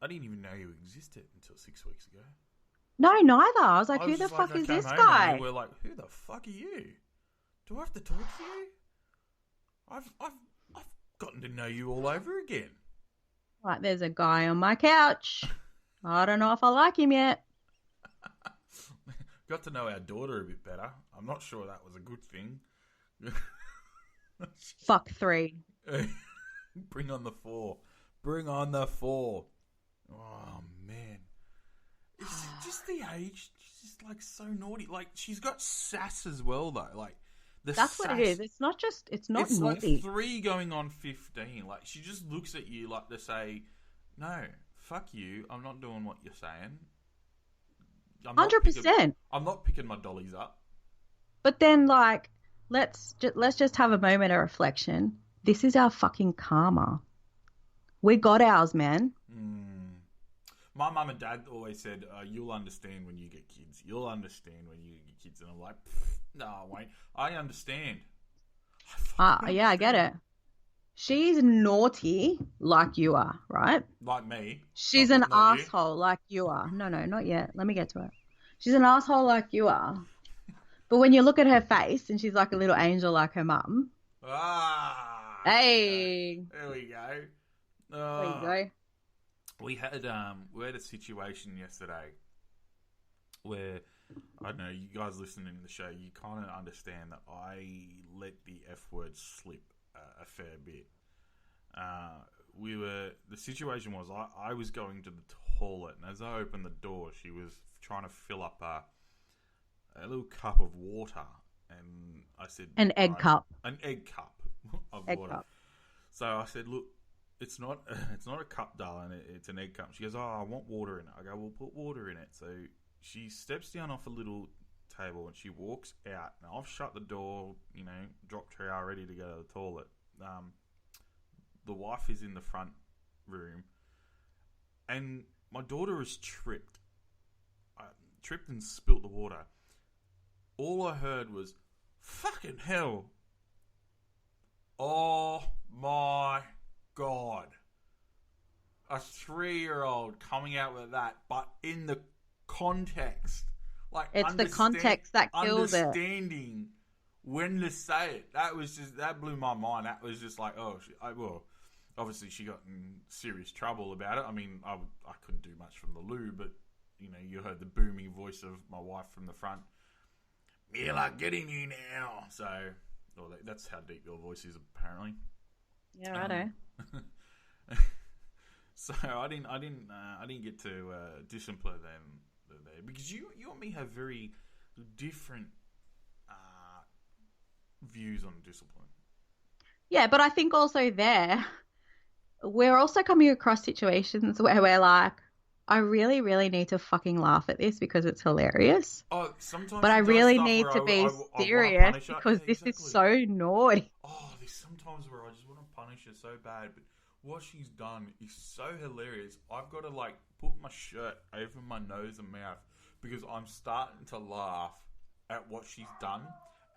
didn't even know you existed until 6 weeks ago. No, neither. I was like, I who was the just fuck like, I is came this home guy? And we're like, who the fuck are you? Do I have to talk to you? I've gotten to know you all over again. Like, there's a guy on my couch. I don't know if I like him yet. Got to know our daughter a bit better. I'm not sure that was a good thing. Fuck 3. Bring on the 4. Bring on the 4. Oh, man. It's just the age. She's just, like, so naughty. Like, she's got sass as well, though. Like, that's sass, what it is. It's not naughty. Like 3 going on 15. Like, she just looks at you like to say, no, fuck you. I'm not doing what you're saying. 100%. I'm not picking my dollies up. But then, like, let's just have a moment of reflection. This is our fucking karma. We got ours, man. My mum and dad always said, you'll understand when you get kids. You'll understand when you get kids. And I'm like, no, I won't. I understand. Yeah, I get it. She's naughty like you are, right? Like me. She's an asshole like you are. No, not yet. Let me get to it. She's an asshole like you are. But when you look at her face and she's like a little angel like her mum. Hey. There we go. There you go. We had a situation yesterday where, I don't know, you guys listening to the show, you kind of understand that I let the F word slip a fair bit. The situation was I was going to the toilet, and as I opened the door, she was trying to fill up a little cup of water, and I said, an egg cup of water. So I said, look, it's not a cup, darling, it's an egg cup. She goes, oh, I want water in it. I go, well, put water in it. So she steps down off a little table and she walks out. Now I've shut the door, dropped her out ready to go to the toilet. The wife is in the front room, and my daughter is tripped and spilt the water. All I heard was, fucking hell. Oh my God. A 3-year-old coming out with that, but in the context. Like, it's the context that kills it. Understanding when to say it. That blew my mind. That was just like, obviously she got in serious trouble about it. I mean, I couldn't do much from the loo, but, you heard the booming voice of my wife from the front. Mila, get in here now. So, that's how deep your voice is, apparently. Yeah, righto. So I didn't get to discipline them there, because you and me have very different views on discipline. Yeah, but I think also we're also coming across situations where we're like, I really, really need to fucking laugh at this because it's hilarious. Oh, sometimes. But I really need to be serious because this is so naughty. Oh, there's sometimes where I just want to punish her so bad, but what she's done is so hilarious. I've got to put my shirt over my nose and mouth because I'm starting to laugh at what she's done.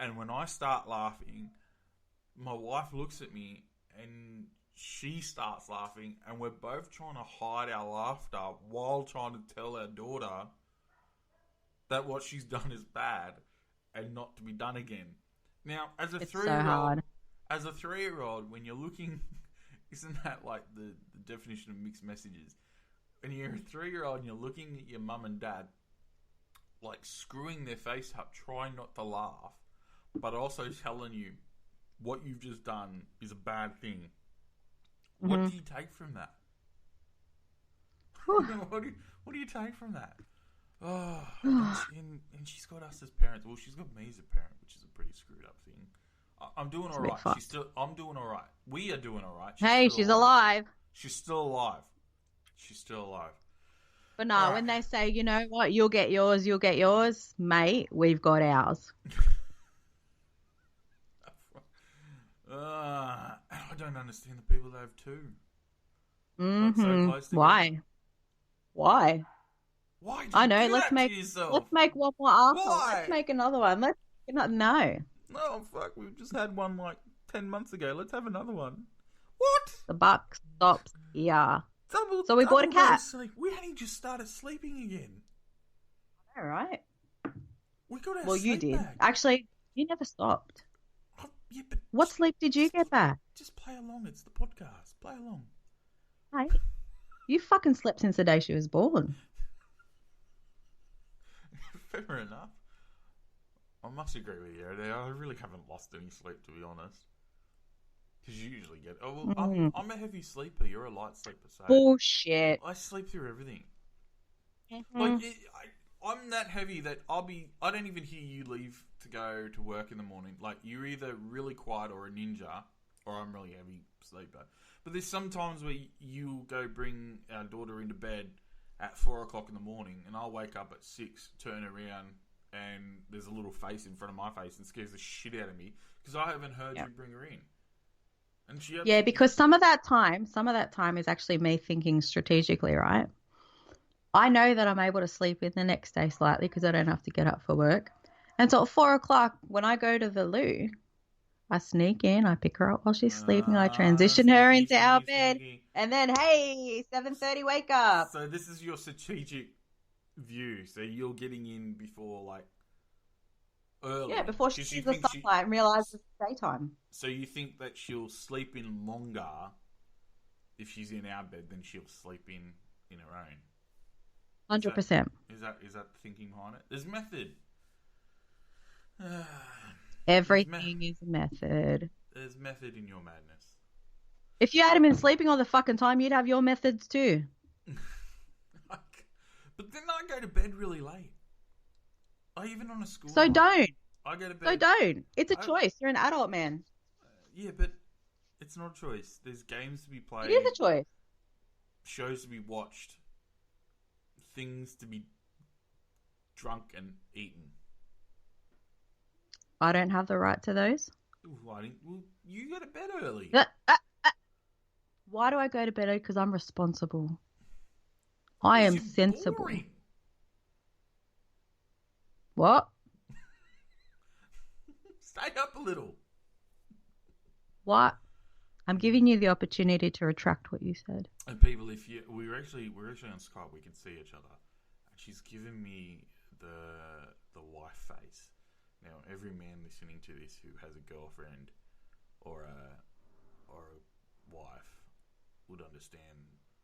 And when I start laughing, my wife looks at me and she starts laughing, and we're both trying to hide our laughter while trying to tell our daughter that what she's done is bad and not to be done again. Now, as a 3-year-old, when you're looking, isn't that like the definition of mixed messages? When you're a 3-year-old and you're looking at your mum and dad, like screwing their face up, trying not to laugh, but also telling you what you've just done is a bad thing. What do you take from that? What do you take from that? Oh, and she's got us as parents. Well, she's got me as a parent, which is a pretty screwed up thing. I'm doing all right. I'm doing all right. We are doing all right. She's alive. She's still alive. She's still alive. But no, when they say, you know what, you'll get yours, mate, we've got ours. I don't understand the people that have two. Mm-hmm. So close together. Why? Why? I know. Let's make one more after. Why? Let's make another one. No. No, fuck. We've just had one 10 months ago. Let's have another one. What? The buck stops here. So we bought a cat. Sleep. We only just started sleeping again. All right. We got our Well, you sleep did. back. Actually, you never stopped. Oh, yeah, but What sleep did you get back? Just play along. It's the podcast. Play along. Hey, you fucking slept since the day she was born. Fair enough. I must agree with you. I really haven't lost any sleep, to be honest. Because you usually get... Oh, well, I'm a heavy sleeper. You're a light sleeper, so... Bullshit. I sleep through everything. Mm-hmm. Like, I'm that heavy that I don't even hear you leave to go to work in the morning. Like, you're either really quiet or a ninja, or I'm really heavy sleeper. But there's some times where you go bring our daughter into bed at 4 o'clock in the morning, and I'll wake up at 6, turn around, and there's a little face in front of my face and scares the shit out of me because I haven't heard you bring her in. And she because some of that time is actually me thinking strategically, right? I know that I'm able to sleep in the next day slightly because I don't have to get up for work. And so at 4 o'clock, when I go to the loo, I sneak in, I pick her up while she's sleeping, I transition her into our bed, and then, hey, 7:30, wake up. So this is your strategic view. So you're getting in before, like, early. Yeah, before she sees the sunlight and realizes it's daytime. So you think that she'll sleep in longer if she's in our bed than she'll sleep in her own? 100%. Is that the thinking behind it? There's method. Everything is a method. There's method in your madness. If you had him in sleeping all the fucking time, you'd have your methods too. But then I go to bed really late. Even on a school So night, don't. I go to bed. So don't. It's a choice. You're an adult, man. Yeah, but it's not a choice. There's games to be played. It is a choice. Shows to be watched. Things to be drunk and eaten. I don't have the right to those. Well, you go to bed early. Why do I go to bed early? Because I'm responsible. I am sensible. Boring. What? Stay up a little. What? I'm giving you the opportunity to retract what you said. And people, we're actually on Skype, we can see each other. And she's given me the wife face. Now, every man listening to this who has a girlfriend or a wife would understand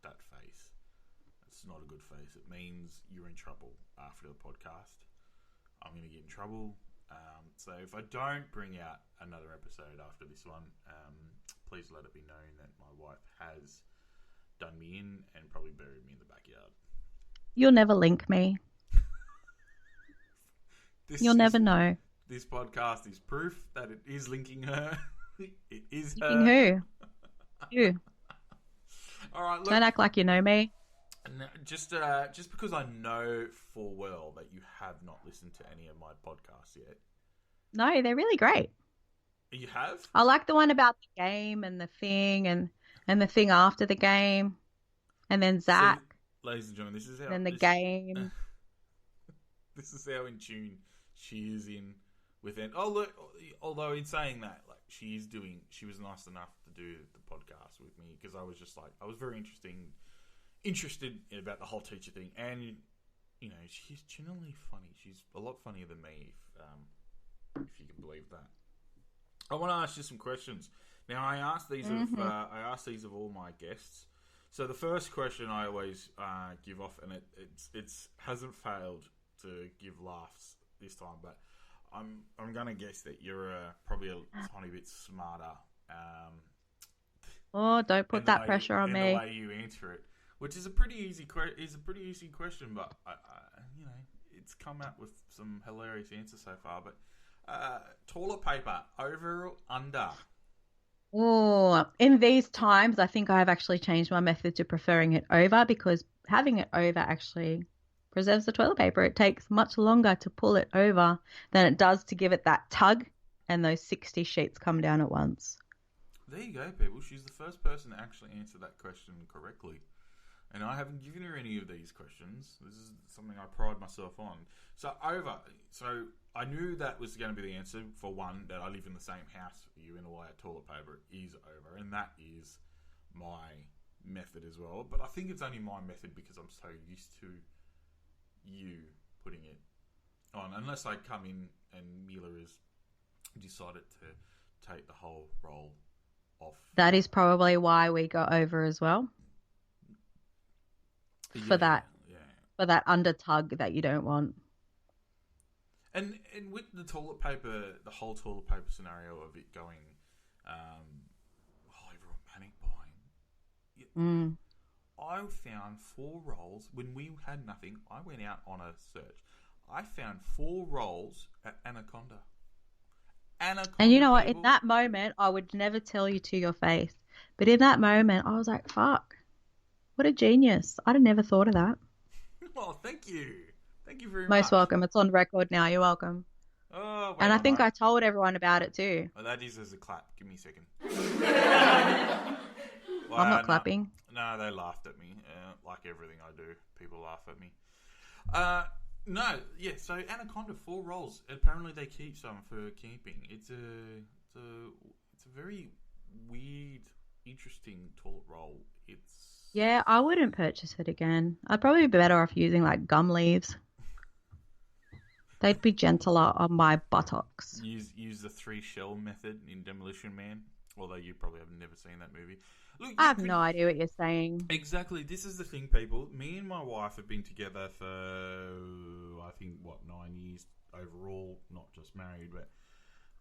that face. It's not a good face. It means you're in trouble after the podcast. I'm going to get in trouble. So if I don't bring out another episode after this one, please let it be known that my wife has done me in and probably buried me in the backyard. You'll never link me. You'll never know. This podcast is proof that it is linking her. It is linking her. Who? You. All right. Look, don't act like you know me. Just because I know full well that you have not listened to any of my podcasts yet. No, they're really great. You have? I like the one about the game and the thing and the thing after the game. And then Zach. So, ladies and gentlemen, this is how... And the game. This is how in tune she is in with it. Oh, look, although in saying that, like, she was nice enough to do the podcast with me because I was just like, I was very interested about the whole teacher thing. And, you know, she's genuinely funny. She's a lot funnier than me, if you can believe that. I want to ask you some questions. Now, I asked these of all my guests. So the first question I always give off, and it hasn't failed to give laughs this time, but I'm going to guess that you're probably a tiny bit smarter. Don't put that pressure on me. The way you answer it, which is a pretty easy question, but you know, it's come out with some hilarious answers so far. But toilet paper, over or under? Oh, in these times, I think I've actually changed my method to preferring it over because having it over actually preserves the toilet paper. It takes much longer to pull it over than it does to give it that tug and those 60 sheets come down at once. There you go, people. She's the first person to actually answer that question correctly. And I haven't given her any of these questions. This is something I pride myself on. So over. So I knew that was going to be the answer. For one, that I live in the same house with you, and why toilet paper is over, and that is my method as well. But I think it's only my method because I'm so used to you putting it on. Unless I come in and Mila has decided to take the whole roll off. That is probably why we got over as well. For that under tug that you don't want. And with the toilet paper, the whole toilet paper scenario of it going, everyone panic buying. I found 4 rolls when we had nothing. I went out on a search. I found 4 rolls at Anaconda. And you know what? In that moment, I would never tell you to your face. But in that moment, I was like, fuck. What a genius. I'd have never thought of that. Well, thank you. Thank you very much. Most welcome. It's on record now. You're welcome. Oh, and I think I told everyone about it too. Oh, that is as a clap. Give me a second. I'm not clapping. No, they laughed at me. Like everything I do, people laugh at me. So Anaconda, 4 rolls. Apparently they keep some for camping. It's a very weird, interesting toilet roll. Yeah, I wouldn't purchase it again. I'd probably be better off using like gum leaves. They'd be gentler on my buttocks. Use the 3 shell method in Demolition Man, although you probably have never seen that movie. Look, I have no idea what you're saying. Exactly. This is the thing, people. Me and my wife have been together for, I think, 9 years overall, not just married, but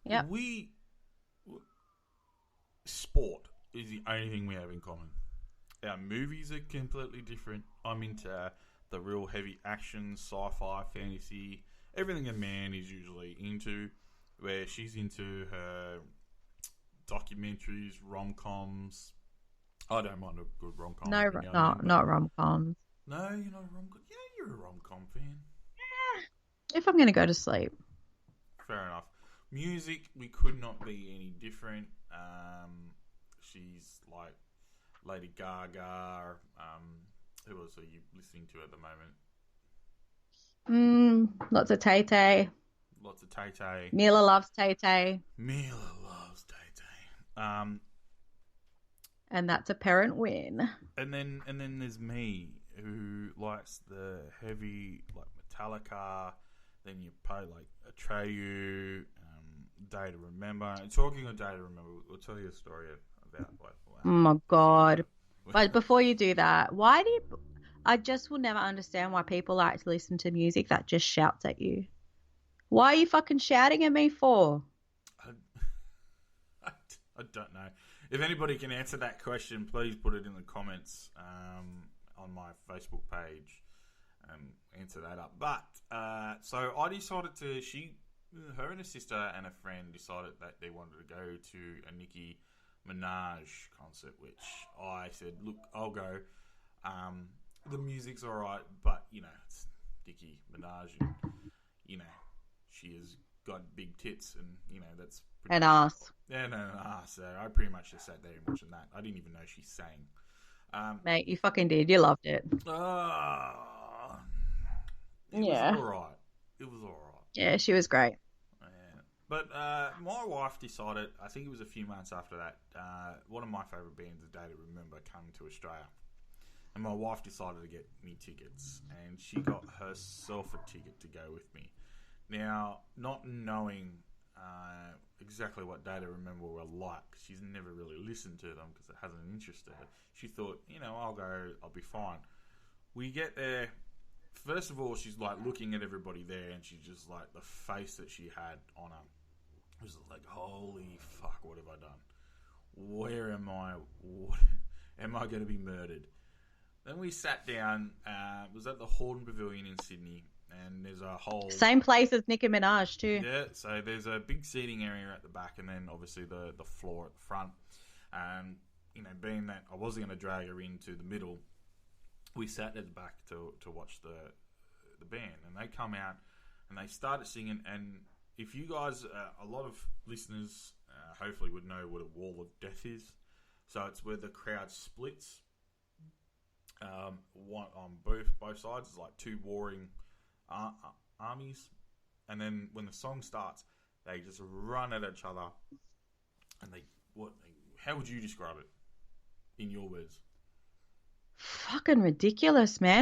yeah, sport is the only thing we have in common. Our movies are completely different. I'm into the real heavy action, sci-fi, fantasy, everything a man is usually into, where she's into her documentaries, rom-coms. I don't mind a good rom-com. Not rom-coms. No, you're not a rom-com. Yeah, you're a rom-com fan. Yeah, if I'm going to go to sleep. Fair enough. Music, we could not be any different. She's like Lady Gaga. Who else are you listening to at the moment? Lots of Tay-Tay. Lots of Tay-Tay. Mila loves Tay-Tay. And that's a parent win. And then there's me, who likes the heavy, like Metallica. Then you play like Atreyu, Day to Remember. And talking of Day to Remember, we'll tell you a story about. Oh my god! But before you do that, I just will never understand why people like to listen to music that just shouts at you. Why are you fucking shouting at me for? I don't know. If anybody can answer that question, please put it in the comments on my Facebook page and answer that up. But so I decided her and her sister and a friend decided that they wanted to go to a Nicki Minaj concert, which I said, look, I'll go. The music's alright, but it's Nicki Minaj, and she has got big tits, and that's pretty an ass. Yeah, no, ass. So I pretty much just sat there and watching that. I didn't even know she sang. Mate, you fucking did. You loved it. It yeah. Was alright. It was alright. Yeah, she was great. Yeah. But my wife decided, I think it was a few months after that, one of my favourite bands, A Day to Remember, came to Australia. And my wife decided to get me tickets, and she got herself a ticket to go with me. Now, not knowing exactly what Day to Remember were like, she's never really listened to them because it hasn't interested her. She thought, I'll go, I'll be fine. We get there. First of all, she's like looking at everybody there, and she's just like, the face that she had on her was like, holy fuck, what have I done? Where am I? What, am I going to be murdered? Then we sat down. It was at the Hordern Pavilion in Sydney, and there's a whole same place as Nicki Minaj too. Yeah, so there's a big seating area at the back, and then obviously the floor at the front. And being that I wasn't going to drag her into the middle, we sat at the back to watch the band, and they come out and they started singing. And if you guys, a lot of listeners, hopefully would know what a wall of death is. So it's where the crowd splits. One on both sides. It's like two warring armies, and then when the song starts, they just run at each other. And how would you describe it in your words? Fucking ridiculous, man.